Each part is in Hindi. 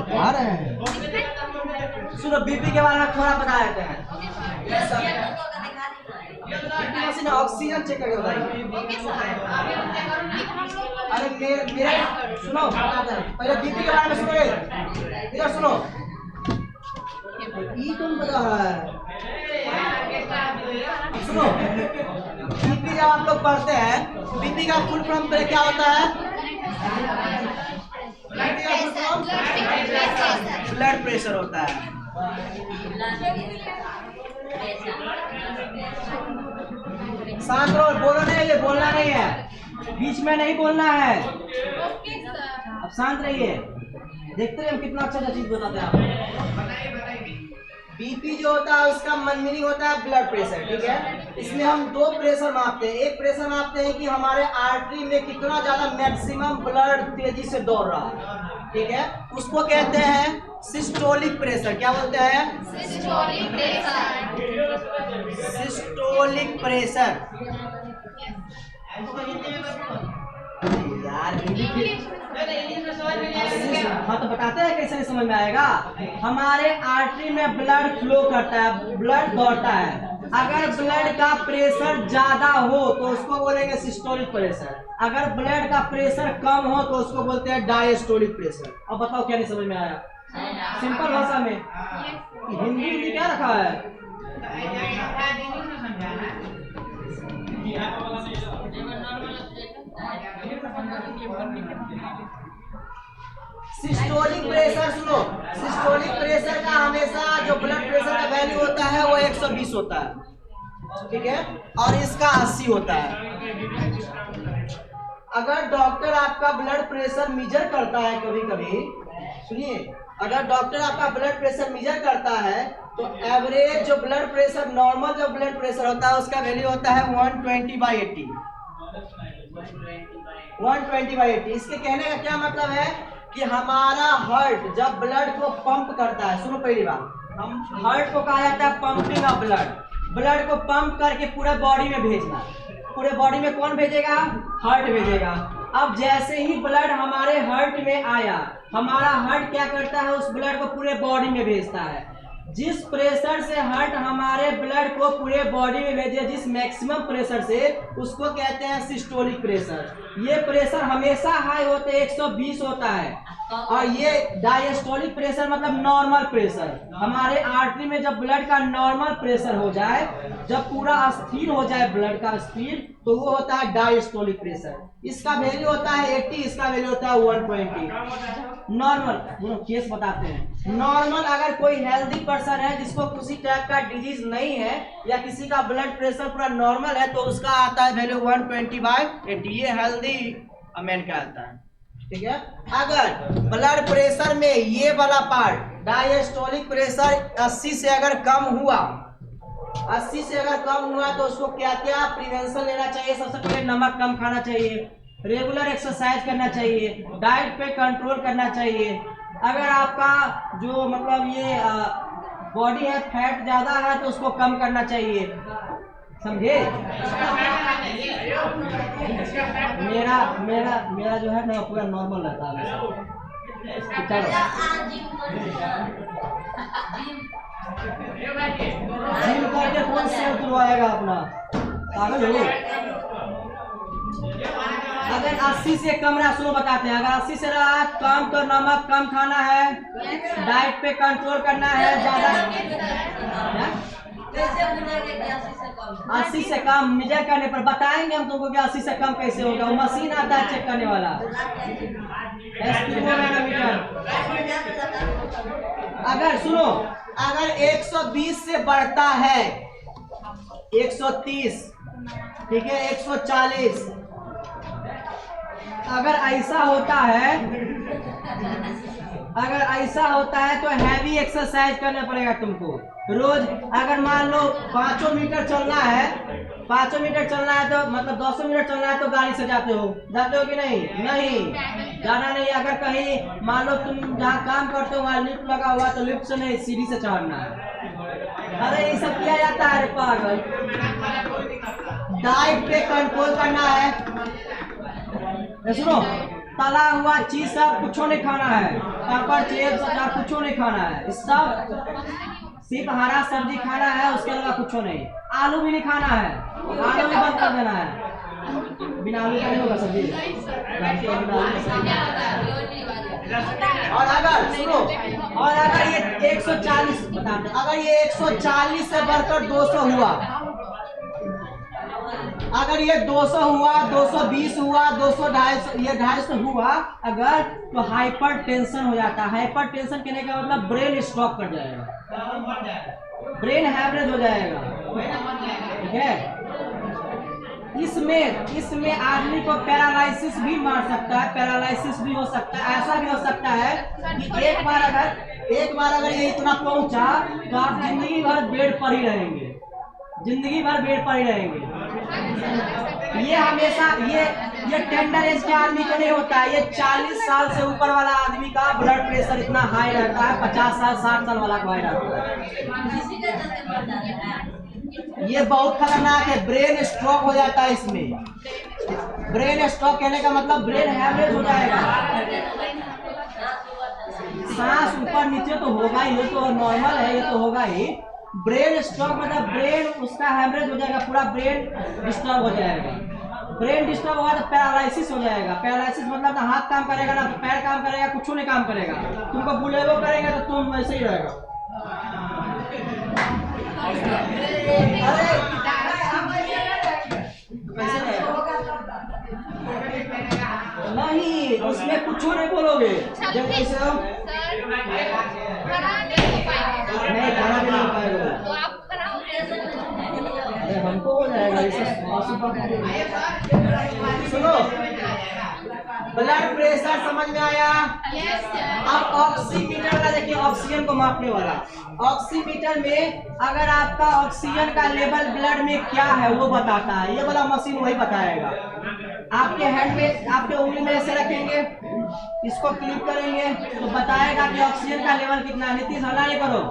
दिखा रहे हैं। सुनो, बीपी के बारे में थोड़ा बता देते हैं। मशीन ऑक्सीजन चेक करके बताइए। अरे मेरे सुनो, पहले बीपी के बारे में सुनो। इधर सुनो, ये कौन बता रहा है? सुनो, बीपी जब आप लोग पढ़ते हैं, बीपी का फुल फॉर्म पे क्या होता है? बीपी का फुल फॉर्म ब्लड प्रेशर होता है। शांत रहो, बोलो नहीं, ये बोलना नहीं है, बीच में नहीं बोलना है। अब शांत रहिए, देखते हैं हम कितना अच्छा चीज बताते हैं आपको। बीपी जो होता है उसका मीनिंग होता है ब्लड प्रेशर, ठीक है। इसमें हम दो प्रेशर मापते हैं। एक प्रेशर मापते हैं कि हमारे आर्टरी में कितना ज्यादा मैक्सिमम ब्लड तेजी से दौड़ रहा है, ठीक है। उसको कहते हैं सिस्टोलिक प्रेशर। क्या बोलते हैं? Systolic pressure. Systolic pressure. यार हाँ, तो बताते हैं कैसे नहीं समझ में आएगा। हमारे आर्टरी में ब्लड फ्लो करता है, ब्लड दौड़ता है। अगर ब्लड का प्रेशर ज्यादा हो तो उसको बोलेंगे सिस्टोलिक प्रेशर। अगर ब्लड का प्रेशर कम हो तो उसको बोलते हैं डायस्टोलिक प्रेशर। अब बताओ क्या नहीं समझ में आया? सिंपल भाषा में। हिंदी क्या रखा है? सिस्टोलिक प्रेशर सुनो, सिस्टोलिक प्रेशर का हमेशा जो ब्लड प्रेशर का वैल्यू होता है वो 120 होता है, ठीक है, और इसका 80 होता है। अगर डॉक्टर आपका ब्लड प्रेशर मेजर करता है, कभी कभी सुनिए, अगर डॉक्टर आपका ब्लड प्रेशर मेजर करता है तो एवरेज जो ब्लड प्रेशर, नॉर्मल जो ब्लड प्रेशर होता है उसका वैल्यू होता है 120/80। 120/80। इसके कहने का क्या मतलब है कि हमारा हार्ट जब ब्लड को पंप करता है, सुनो पहली बात, हम हार्ट को कहा जाता है पंपिंग ऑफ ब्लड। ब्लड को पंप करके पूरे बॉडी में भेजना। पूरे बॉडी में कौन भेजेगा? हार्ट भेजेगा। अब जैसे ही ब्लड हमारे हार्ट में आया, हमारा हार्ट क्या करता है? उस ब्लड को पूरे बॉडी में भेजता है। जिस प्रेशर से हार्ट हमारे ब्लड को पूरे बॉडी में भेजे, जिस मैक्सिमम प्रेशर से, उसको कहते हैं सिस्टोलिक प्रेशर। ये प्रेशर हमेशा हाई होते 120 होता है। और ये डायस्टोलिक प्रेशर मतलब नॉर्मल प्रेशर। हमारे आर्टरी में जब ब्लड का नॉर्मल प्रेशर हो जाए, जब पूरा स्थिर हो जाए ब्लड का स्पीड, तो वो होता है डायस्टोलिक प्रेशर। इसका वैल्यू होता है 80, इसका वैल्यू होता है 120। नॉर्मल केस बताते हैं। नॉर्मल अगर कोई हेल्दी पर्सन है जिसको किसी टाइप का डिजीज नहीं है या किसी का ब्लड प्रेशर पूरा नॉर्मल है, तो उसका आता है वैल्यू 120/80। ये हेल्दी मैन का आता है, ठीक है। अगर ब्लड प्रेशर में ये वाला पार्ट डायस्टोलिक प्रेशर 80 से अगर कम हुआ, 80 से अगर कम हुआ तो उसको क्या क्या प्रिवेंशन लेना चाहिए? सबसे पहले नमक कम खाना चाहिए, रेगुलर एक्सरसाइज करना चाहिए, डाइट पे कंट्रोल करना चाहिए। अगर आपका जो मतलब ये बॉडी है फैट ज्यादा है तो उसको कम करना चाहिए, समझे? मेरा जो है ना पूरा नॉर्मल रहता है। जिम करके कौन सेहत तुलवाएगा अपना? पागल हो? अगर 80 से कम रहा, सुनो बताते हैं, अगर 80 से रहा कम तो नमक कम खाना है, डाइट पे कंट्रोल करना है ज्यादा। 80 से कम मेजर करने पर बताएंगे हम तुमको कि 80 से कम कैसे होगा। वो मशीन आता है चेक करने वाला, एस्पिरोमीटर। अगर सुनो, अगर 120 से बढ़ता है, 130, ठीक है, 140, अगर ऐसा होता है अगर ऐसा होता है तो हैवी एक्सरसाइज करना पड़ेगा तुमको रोज। अगर मान लो 500 मीटर चलना है, 500 मीटर चलना है तो मतलब 200 मीटर चलना है तो गाड़ी से जाते हो कि नहीं? नहीं जाना नहीं। अगर कहीं मान लो तुम जहाँ काम करते हो वहाँ लिफ्ट लगा हुआ तो लिफ्ट से नहीं, सीढ़ी से चढ़ना है। अरे ये सब किया जाता है पागल। डाइट पे कंट्रोल करना है। सुनो, तला हुआ चीज सब कुछ नहीं खाना है, पापड़ चिप्स कुछ नहीं खाना है, सब सिर्फ हरा सब्जी खाना है, उसके अलावा कुछ नहीं। आलू भी नहीं खाना है, आलू भी बंद कर देना है। बिना आलू का नहीं होगा सब्जी। और अगर सुनो, और अगर ये 140 अगर ये 140 से बढ़कर 200 हुआ, अगर ये 200 हुआ, 220 हुआ, 200 250 ये 250 हुआ अगर, तो हाइपर टेंशन हो जाता है। हाइपर टेंशन कहने का मतलब ब्रेन स्ट्रोक कर जाएगा, ब्रेन हैमरेज हो जाएगा। ठीक है, इसमें आदमी को पैरालिसिस भी मार सकता है, पैरालिसिस भी हो सकता है। ऐसा भी हो सकता है कि एक बार अगर ये इतना पहुंचा तो आप जिंदगी भर बेड पर ही रहेंगे, जिंदगी भर बेड पर ही रहेंगे। ये हमेशा ये टेंडर एज के आदमी को नहीं होता है। ये 40 साल से ऊपर वाला आदमी का ब्लड प्रेशर इतना हाई रहता है, 50 साल 60 साल वाला का हाई रहता है। ये बहुत खतरनाक है, ब्रेन स्ट्रोक हो जाता है इसमें। ब्रेन स्ट्रोक कहने का मतलब ब्रेन हैमरेज हो जाएगा। सांस ऊपर नीचे तो होगा ही, ये तो नॉर्मल है, ये तो होगा ही। ब्रेन स्ट्रोक मतलब ब्रेन उसका हैमरेज हो जाएगा, पूरा ब्रेन डिस्टर्ब हो जाएगा। ब्रेन डिस्टर्ब होगा तो पैरालिसिस हो जाएगा। पैरालिसिस मतलब ना हाथ काम करेगा ना पैर काम करेगा, कुछ नहीं काम करेगा। तुमको बुलेबो करेंगे तो तुम वैसे ही रहेगा। अरे नहीं, उसमें कुछ नहीं बोलोगे। जब ऐसे हो नहीं, खाना भी नहीं पाएगा। अरे हमको हो जाएगा इसे। सुनो, ब्लड प्रेशर समझ में आया? अब ऑक्सीमीटर का देखिए, ऑक्सीजन को मापने वाला। ऑक्सीमीटर में अगर आपका ऑक्सीजन का लेवल ब्लड में क्या है वो बताता है, ये वाला मशीन वही बताएगा। आपके हैंड में, आपके उंगली में ऐसे रखेंगे, इसको क्लिक करेंगे तो बताएगा कि ऑक्सीजन का लेवल कितना है। नीतीश हल्ला नहीं करो,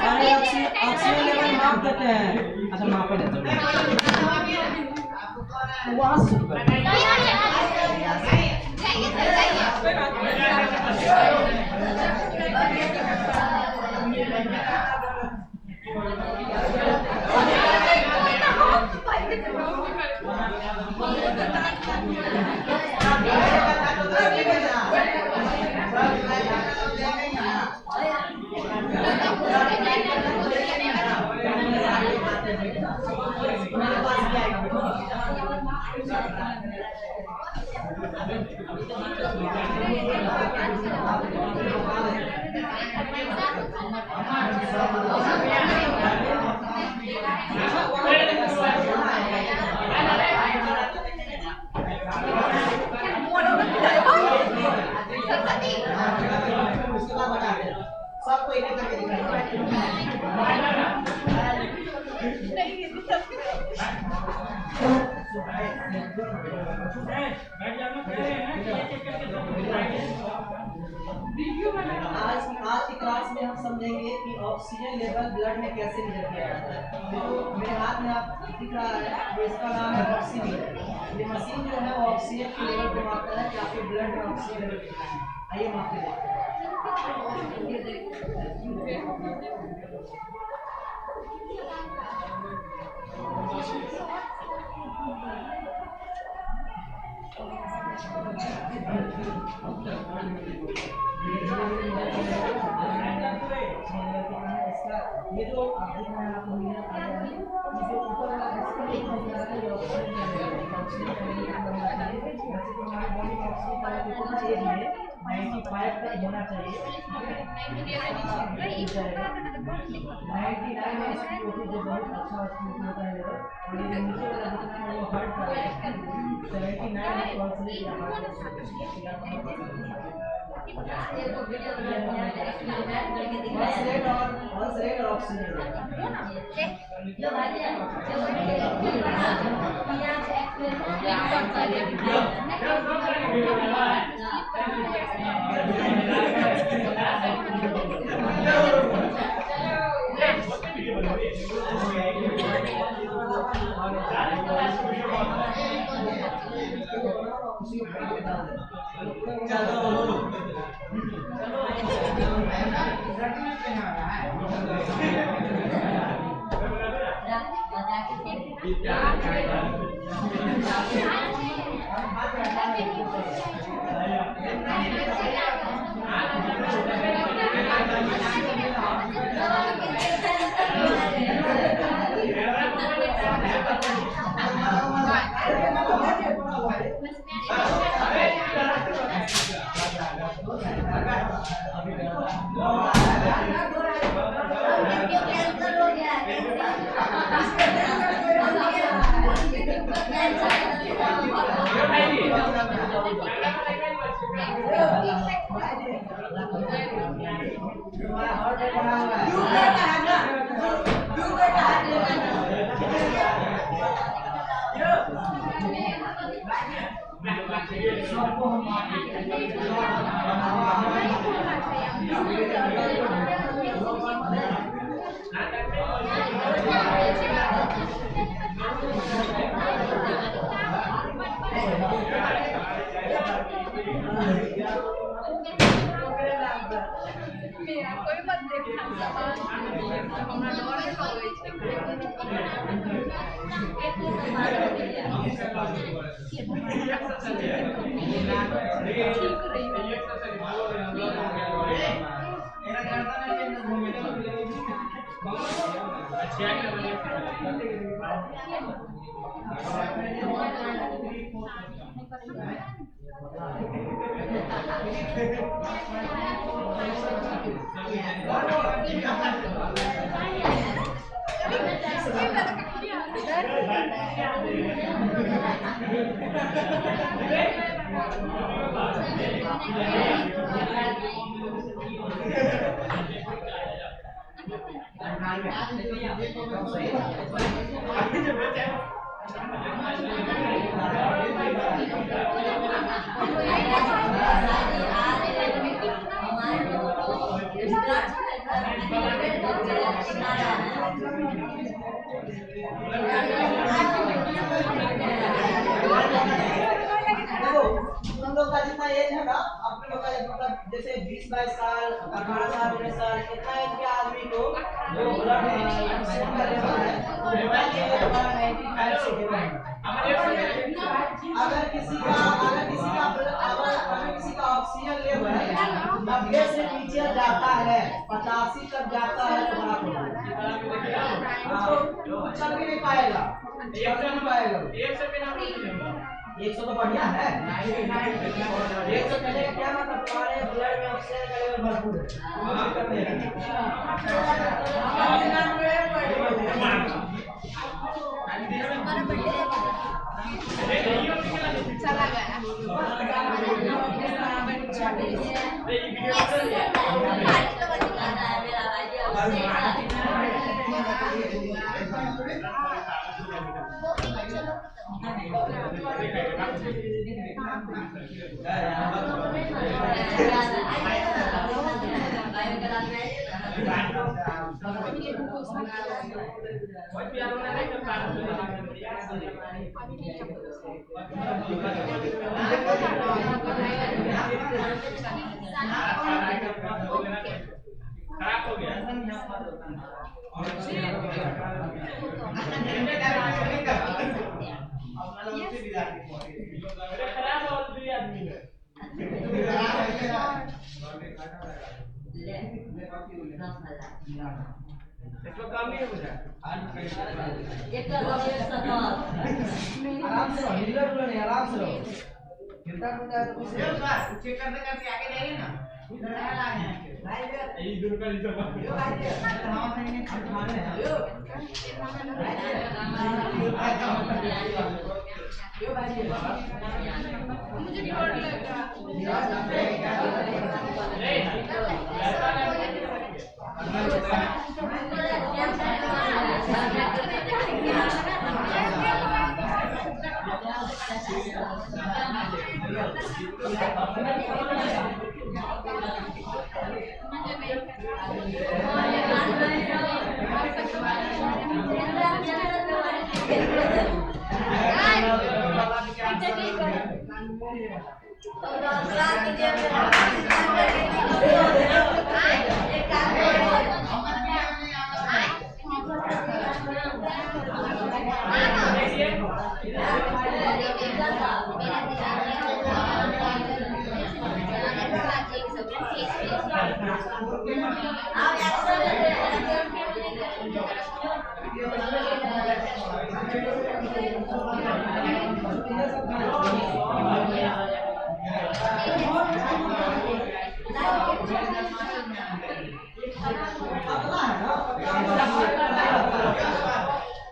अरे ऑक्सीजन लेवल माप देते हैं। अच्छा माप देते हैं वहाँ सबको एक करके आज की क्लास में हम समझेंगे कि ऑक्सीजन लेवल ब्लड में कैसे मेजर किया जाता है। तो मेरे हाथ में आप दिख रहा है, तो इसका नाम है ऑक्सीमीटर। ये मशीन जो है वो ऑक्सीजन के लेवल को मापता है कि आपके ब्लड में ऑक्सीजन लेवल कितना है। आइए माप के देखते हैं। ये जो आप देख रहे हैं, आपको जो ऊपर वाला ऑक्सीजन 95 तक होना चाहिए। 99 SpO2 जो बहुत अच्छा SpO2 होता है, और ये नीचे वाला जितना है वो हार्ट का है, 79 या हार्ट रेड और ऑक्सीजन। तुम लोग का जितना एज है ना, अपने लोग का मतलब जैसे 20-22 साल 18 साल 19 साल इतना एज के आदमी को जो ब्लड ऑक्सीजन का लेवल है मोबाइल के लिए हमारा 95 से गिरा है। अगर किसी का ऑक्सीजन लेवल 90 से नीचे जाता है 85 तक जाता है तो बड़ा चल भी नहीं पाएगा, चल नहीं पाएगा। 100 तो बढ़िया है। 100 कहने का क्या मतलब, तुम्हारे ब्लड में ऑक्सीजन का लेवल भरपूर चला गया खराब हो गया। इसको काम नहीं है मुझे। आराम से रहो, नहीं आराम से रहो। गिरता तो चेक करते करते आगे जाइए ना। मुझे डर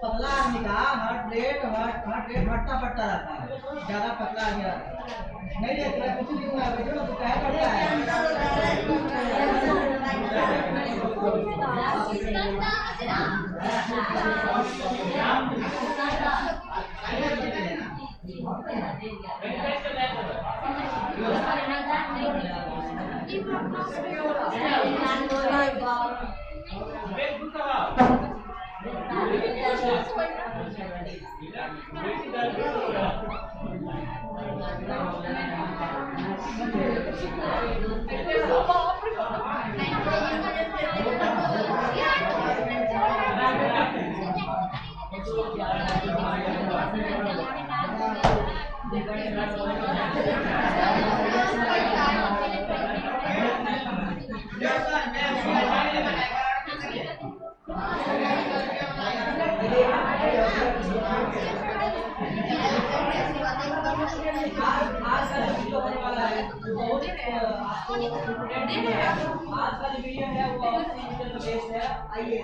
पतला आदमी का हार्ट रेट बढ़ता बढ़ता रहता है, ज्यादा पतला आदमी नहीं लेते कुछ नहीं हुआ, बेटे तो क्या करता है। आज का जो वीडियो है वो ऑक्सीजन बेस्ड है। आइए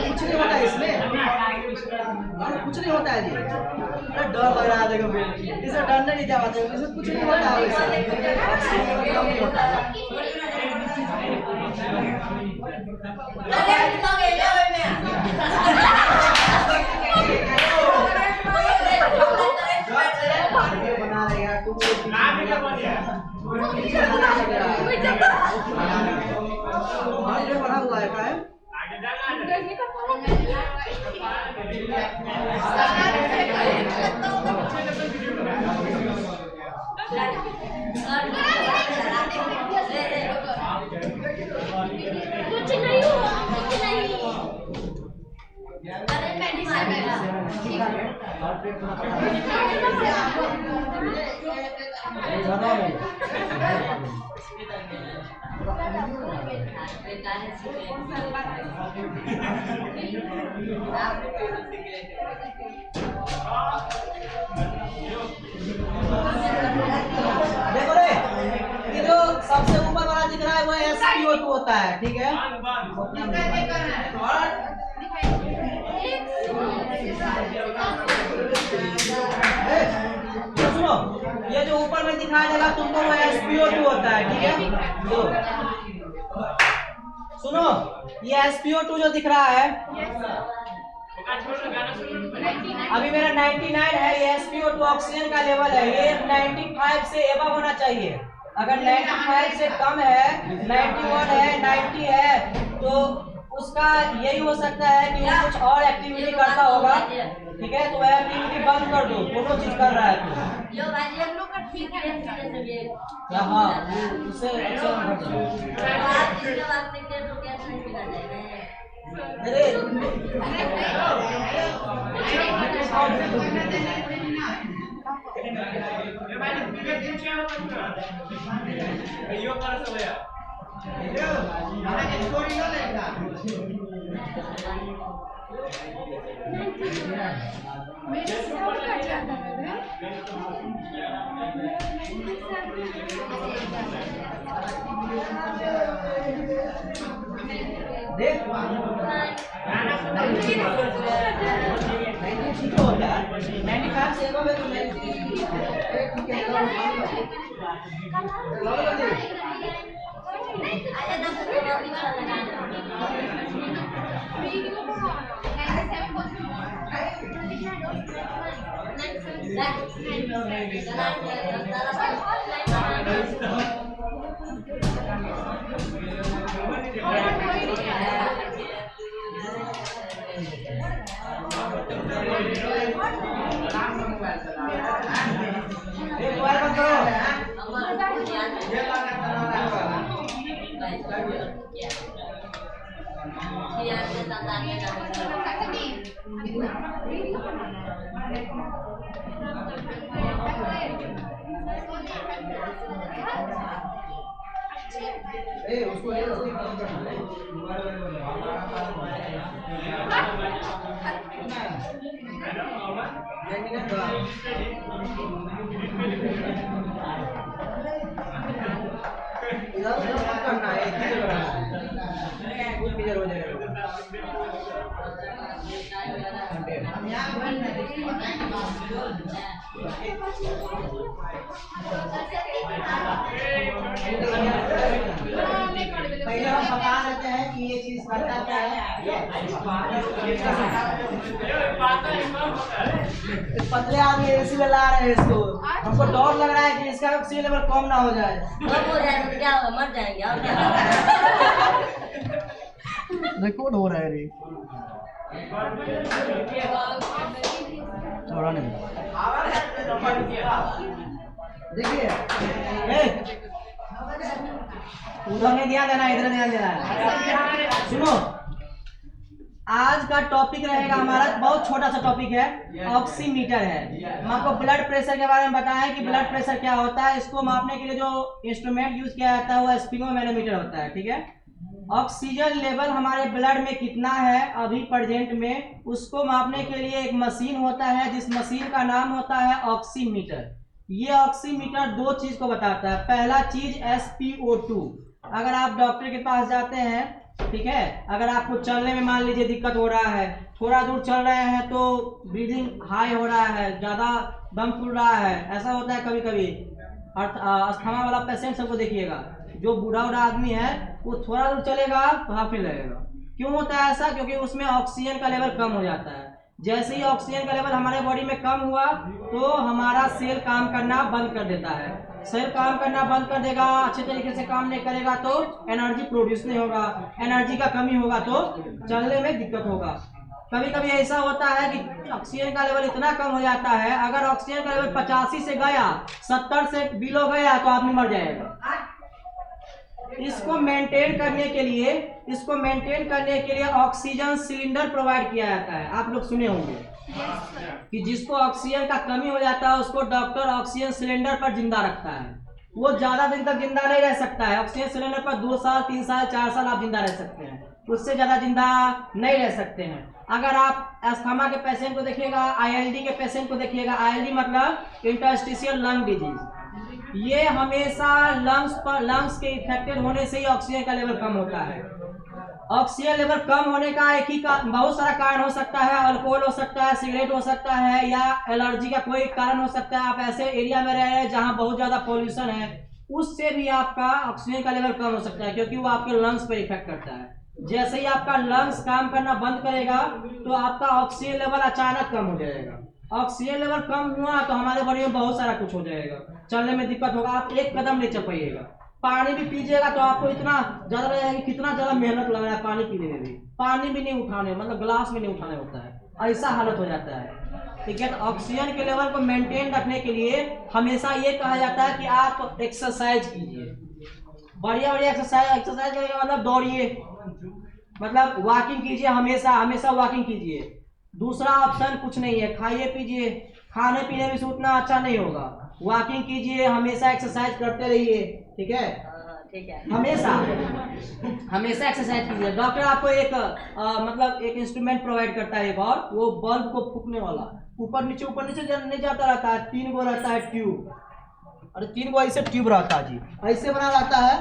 कुछ नहीं होता इसमें, कुछ नहीं होता है जी। अरे डर लग रहा है, देखो इसे डरने नहीं जाते, इसमें कुछ नहीं होता है। बना रहेगा तू बना हुआ है क्या है? कुछ नहीं हुआ, कुछ नहीं। अरे देखो रे, ये जो सबसे ऊपर वाला दिख रहा है वो SpO2 होता है, ठीक है। ये जो ऊपर में दिखाया जाएगा तुमको वो SpO2 होता है, ठीक है। तो सुनो, ये SpO2 जो दिख रहा है अभी मेरा 99 है, ये SpO2 ऑक्सीजन का लेवल है, ये 95 से एबव होना चाहिए। अगर 95 से कम है, 91 है, 90 है, तो उसका यही हो सकता है कि वो कुछ और एक्टिविटी करता होगा, ठीक है। तो वह एक्टिविटी बंद कर दो, दोनों चीज कर रहा है तो हाँ, उससे अच्छा अरे देख ठीक होता है, 95 से एबव है तो पहले हम बता देते हैं कि ये चीज करता क्या है। पतले आदमी इसीलिए ला रहे हैं इसको, हमको डर लग रहा है कि इसका ऑक्सीजन लेवल कम ना हो जाए। कम हो जाए तो क्या होगा, मर जाएंगे और क्या। रिकॉर्ड हो रहा है रे, थोड़ा नहीं देखिए, उधर नहीं ध्यान देना, इधर ध्यान देना है। सुनो, आज का टॉपिक रहेगा हमारा, बहुत छोटा सा टॉपिक है, ऑक्सीमीटर है। हम आपको ब्लड प्रेशर के बारे में बताएं कि ब्लड प्रेशर क्या होता है। इसको मापने के लिए जो इंस्ट्रूमेंट यूज किया जाता है वो स्फिग्मोमेनोमीटर होता है, ठीक है। ऑक्सीजन लेवल हमारे ब्लड में कितना है अभी प्रेजेंट में, उसको मापने के लिए एक मशीन होता है, जिस मशीन का नाम होता है ऑक्सीमीटर। ये ऑक्सीमीटर दो चीज को बताता है। पहला चीज SpO2। अगर आप डॉक्टर के पास जाते हैं, ठीक है, अगर आपको चलने में मान लीजिए दिक्कत हो रहा है, थोड़ा दूर चल रहे हैं तो ब्रीदिंग हाई हो रहा है, ज्यादा दम फूल रहा है, ऐसा होता है कभी कभी। अस्थमा वाला पेशेंट सबको देखिएगा, जो बूढ़ा आदमी है वो थोड़ा दूर चलेगा तो हाफने लगेगा। क्यों होता है ऐसा? क्योंकि उसमें ऑक्सीजन का लेवल कम हो जाता है। जैसे ही ऑक्सीजन का लेवल हमारे बॉडी में कम हुआ तो हमारा सेल काम करना बंद कर देता है। सेल काम करना बंद कर देगा, अच्छे तरीके से काम नहीं करेगा तो एनर्जी प्रोड्यूस नहीं होगा, एनर्जी का कमी होगा तो चलने में दिक्कत होगा। कभी कभी ऐसा होता है कि ऑक्सीजन का लेवल इतना कम हो जाता है, अगर ऑक्सीजन का लेवल 85 से गया, 70 से बिलो गया तो आदमी मर जाएगा। इसको मेंटेन करने के लिए ऑक्सीजन सिलेंडर प्रोवाइड किया जाता है। आप लोग सुने होंगे कि जिसको ऑक्सीजन का कमी हो जाता है उसको डॉक्टर ऑक्सीजन सिलेंडर पर जिंदा रखता है। वो ज्यादा दिन तक जिंदा नहीं रह सकता है। ऑक्सीजन सिलेंडर पर 2 साल 3 साल 4 साल आप जिंदा रह सकते हैं, उससे ज्यादा जिंदा नहीं रह सकते हैं। अगर आप अस्थमा के पेशेंट को देखिएगा, ILD के पेशेंट को देखिएगा, ILD मतलब इंटरस्टिशियल लंग डिजीज, ये हमेशा लंग्स के इफेक्टेड होने से ही ऑक्सीजन का लेवल कम होता है। ऑक्सीजन लेवल कम होने का एक ही बहुत सारा कारण हो सकता है। अल्कोहल हो सकता है, सिगरेट हो सकता है, या एलर्जी का कोई कारण हो सकता है। आप ऐसे एरिया में रह रहे हैं जहां बहुत ज्यादा पॉल्यूशन है, उससे भी आपका ऑक्सीजन का लेवल कम हो सकता है, क्योंकि वो आपके लंग्स पर इफेक्ट करता है। जैसे ही आपका लंग्स काम करना बंद करेगा तो आपका ऑक्सीजन लेवल अचानक कम हो जाएगा। ऑक्सीजन लेवल कम हुआ तो हमारे बॉडी में बहुत सारा कुछ हो जाएगा, चलने में दिक्कत होगा, आप एक कदम नहीं चल पाइएगा। पानी भी पीजिएगा तो आपको इतना ज्यादा लगेगा कि कितना ज्यादा मेहनत लग रहा है पानी पीने में भी। पानी भी नहीं उठाने, मतलब ग्लास में नहीं उठाने होता है, ऐसा हालत हो जाता है। ठीक है, तो ऑक्सीजन के लेवल को मेंटेन रखने के लिए हमेशा ये कहा जाता है कि आप एक्सरसाइज कीजिए, बढ़िया बढ़िया एक्सरसाइज करेंगे, मतलब दौड़िए, मतलब वॉकिंग कीजिए, हमेशा हमेशा वॉकिंग कीजिए। दूसरा ऑप्शन कुछ नहीं है, खाइए पीजिए, खाने पीने में से उतना अच्छा नहीं होगा, वॉकिंग कीजिए, हमेशा एक्सरसाइज करते रहिए। ठीक है, ठीक है। हमेशा हमेशा एक्सरसाइज कीजिए। डॉक्टर आपको एक मतलब एक इंस्ट्रूमेंट प्रोवाइड करता है, एक और वो बल्ब को फूकने वाला, ऊपर नीचे नहीं जाता रहता है, 3 गो रहता है ट्यूब, और 3 गो ऐसे ट्यूब रहता है जी, ऐसे बना रहता है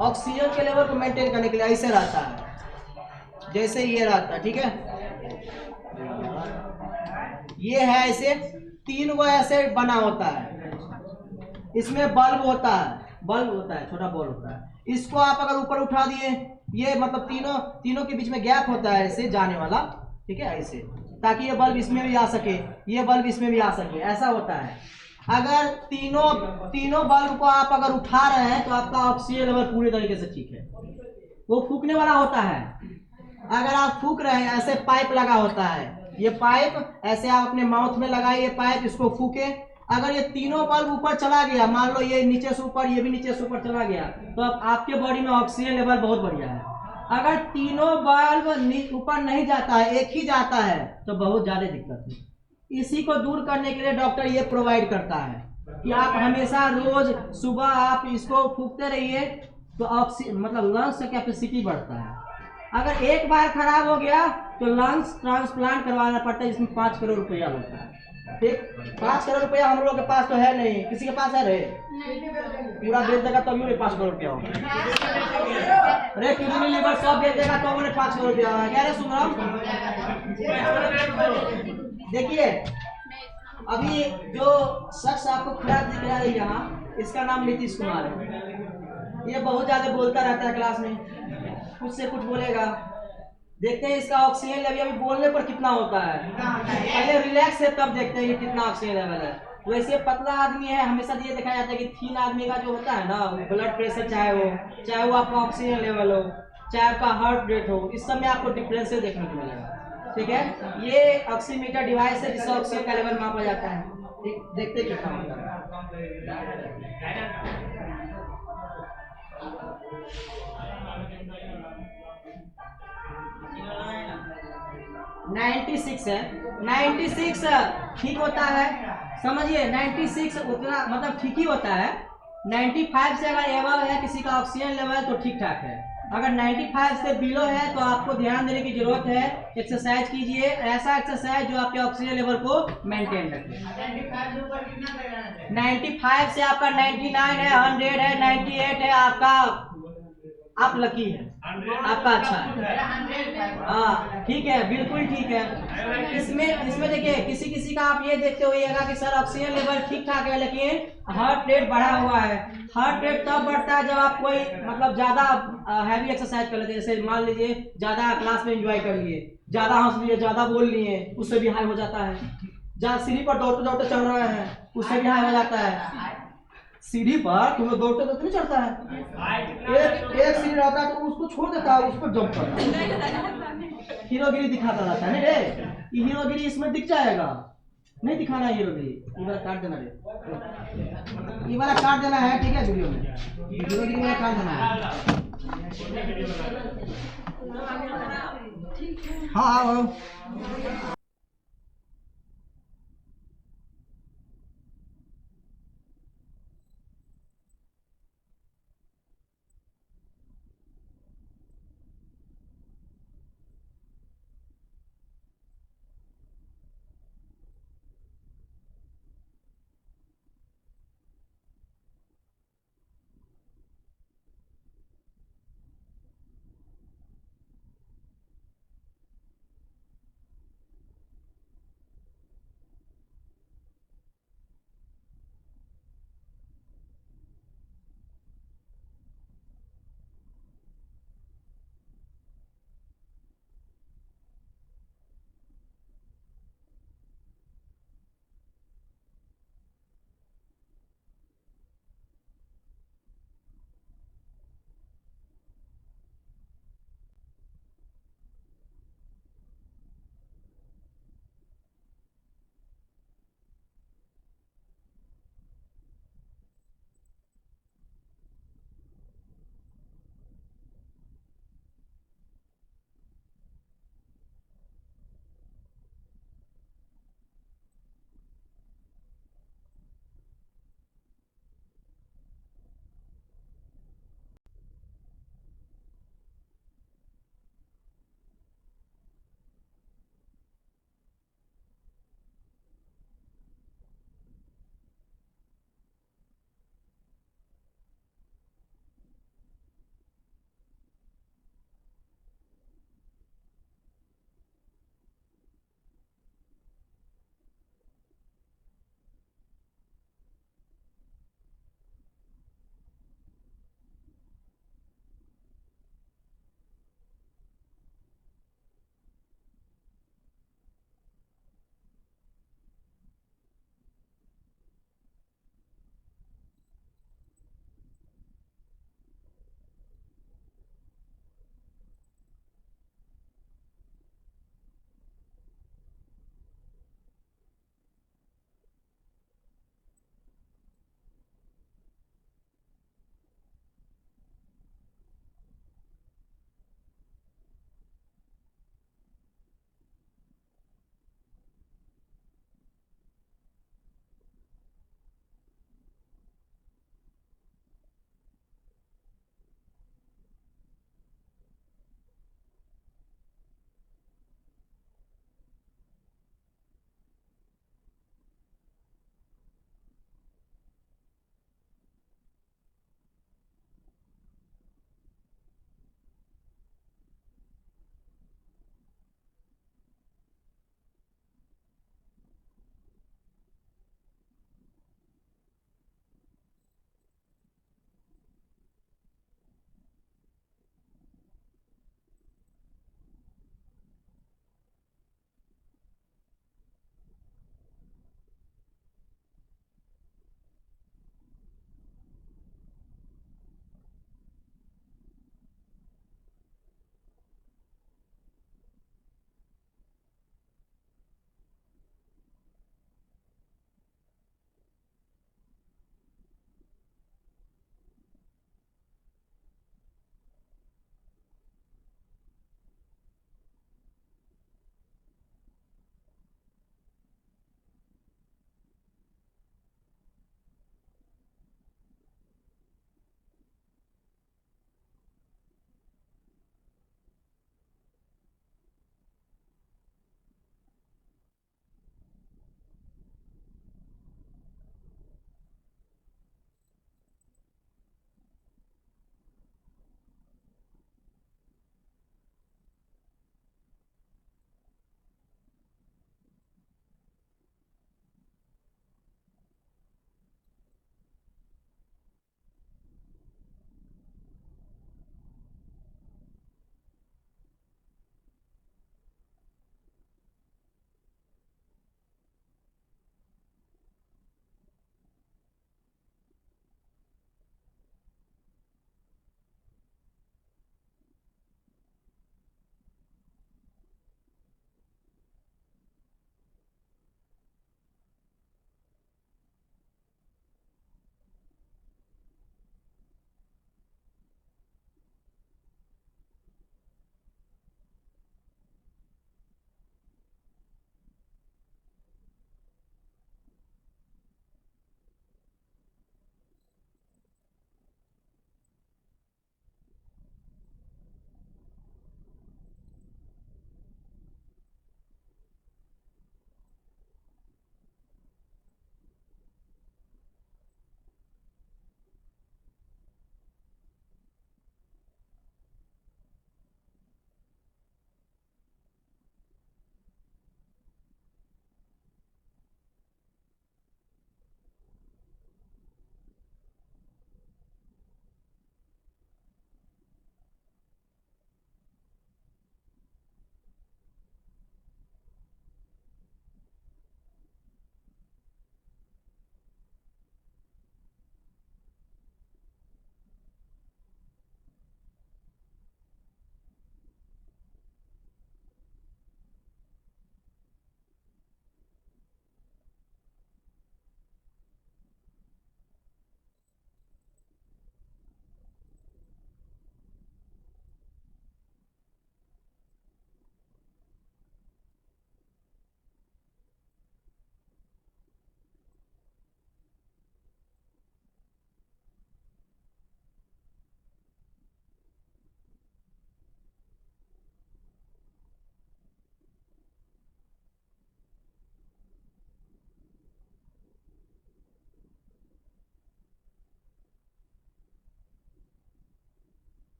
ऑक्सीजन के लेवल को मेंटेन करने के लिए, ऐसे रहता है जैसे ये रहता है। ठीक है, ये है ऐसे 3 गो ऐसे बना होता है, इसमें बल्ब होता है, छोटा बल्ब होता है। इसको आप अगर ऊपर उठा दिए, ये मतलब तीनों के बीच में गैप होता है ऐसे जाने वाला, ठीक है, ऐसे, ताकि ये बल्ब इसमें भी आ सके, ये बल्ब इसमें भी आ सके, ऐसा होता है। अगर तीनों बल्ब को आप अगर उठा रहे हैं तो आपका ऑक्सीजन लेवल पूरी तरीके से ठीक है। वो फूकने वाला होता है, अगर आप फूक रहे हैं, ऐसे पाइप लगा होता है, ये पाइप ऐसे आप अपने माउथ में लगाइए पाइप, इसको फूके। अगर ये तीनों बल्ब ऊपर चला गया, मान लो ये नीचे से ऊपर, ये भी नीचे से ऊपर चला गया, तो अब आपके बॉडी में ऑक्सीजन लेवल बहुत बढ़िया है। अगर तीनों बल्ब ऊपर नहीं जाता है, एक ही जाता है, तो बहुत ज्यादा दिक्कत है। इसी को दूर करने के लिए डॉक्टर ये प्रोवाइड करता है कि आप हमेशा रोज सुबह आप इसको फूकते रहिए, तो ऑक्सीजन मतलब लंग्स का कैपेसिटी बढ़ता है। अगर एक बार खराब हो गया तो लंग्स ट्रांसप्लांट करवाना पड़ता है, जिसमें 5 करोड़ रुपया लगता है। ठीक, 5 करोड़ रुपया हम लोग के पास तो है नहीं, किसी के पास है रे? पूरा बेच देगा तब भी 5 करोड़ रुपया होगा। अरे किडनी लीवर सब बेच देगा तो उन्हें 5 करोड़ रुपया होगा। क्या रे सुन रहा हूँ? देखिए, अभी जो शख्स आपको खड़ा दिख रहा है यहाँ, इसका नाम नीतीश कुमार है। ये बहुत ज्यादा बोलता रहता है क्लास में, कुछ से कुछ बोलेगा। देखते हैं इसका ऑक्सीजन लेवल अभी बोलने पर कितना होता है, पहले रिलैक्स है तब देखते हैं कि कितना ऑक्सीजन लेवल है। वैसे पतला आदमी है, हमेशा ये दिखाया जाता है कि थीन आदमी का जो होता है ना, ब्लड प्रेशर चाहे वो आपका ऑक्सीजन लेवल हो, चाहे आपका हार्ट रेट हो, इस सब में आपको डिफरेंस देखने को मिलेगा। ठीक है, ये ऑक्सीमीटर डिवाइस है जिससे ऑक्सीजन का लेवल मापा जाता है। देखते कितना होता है। 96 है, 96 ठीक होता है, समझिए 96 उतना मतलब ठीक ही होता है। 95 से अगर एबव है किसी का ऑक्सीजन लेवल तो ठीक ठाक है। अगर 95 से बिलो है तो आपको ध्यान देने की जरूरत है, एक्सरसाइज कीजिए, ऐसा एक्सरसाइज जो आपके ऑक्सीजन लेवल को मेंटेन रखे। 95 से आपका 99 है, 100 है, 98 है, आप लकी है, आपका अच्छा है। हाँ ठीक है, बिल्कुल ठीक है। इसमें देखिए किसी का आप ये देखते होइएगा कि सर ऑक्सीजन लेवल ठीक ठाक है लेकिन हार्ट रेट बढ़ा हुआ है। हार्ट रेट तब बढ़ता है जब आप कोई मतलब ज्यादा हैवी एक्सरसाइज कर लेते हैं, जैसे मान लीजिए ज्यादा क्लास में एंजॉय कर लिए, ज्यादा हंस लिए, ज्यादा बोल लिए, उससे भी हाई हो जाता है। जहाँ सीढ़ी पर दौड़ते दौड़ते चढ़ रहे हैं उससे भी हाई हो जाता है। सीढ़ी पर तुम लोग दौड़ते तो नहीं चढ़ता है, एक सीढ़ी रहता है तो उसको छोड़ देता है, उस पर जंप करता है, हीरोगिरी दिखाता रहता है। नहीं रे, ये हीरोगिरी इसमें दिख जाएगा, नहीं दिखाना है हीरोगिरी। ये वाला काट देना रे, ये वाला काट देना है, ठीक है, वीडियो में हीरोगिरी वाला काट देना है। हाँ हाँ।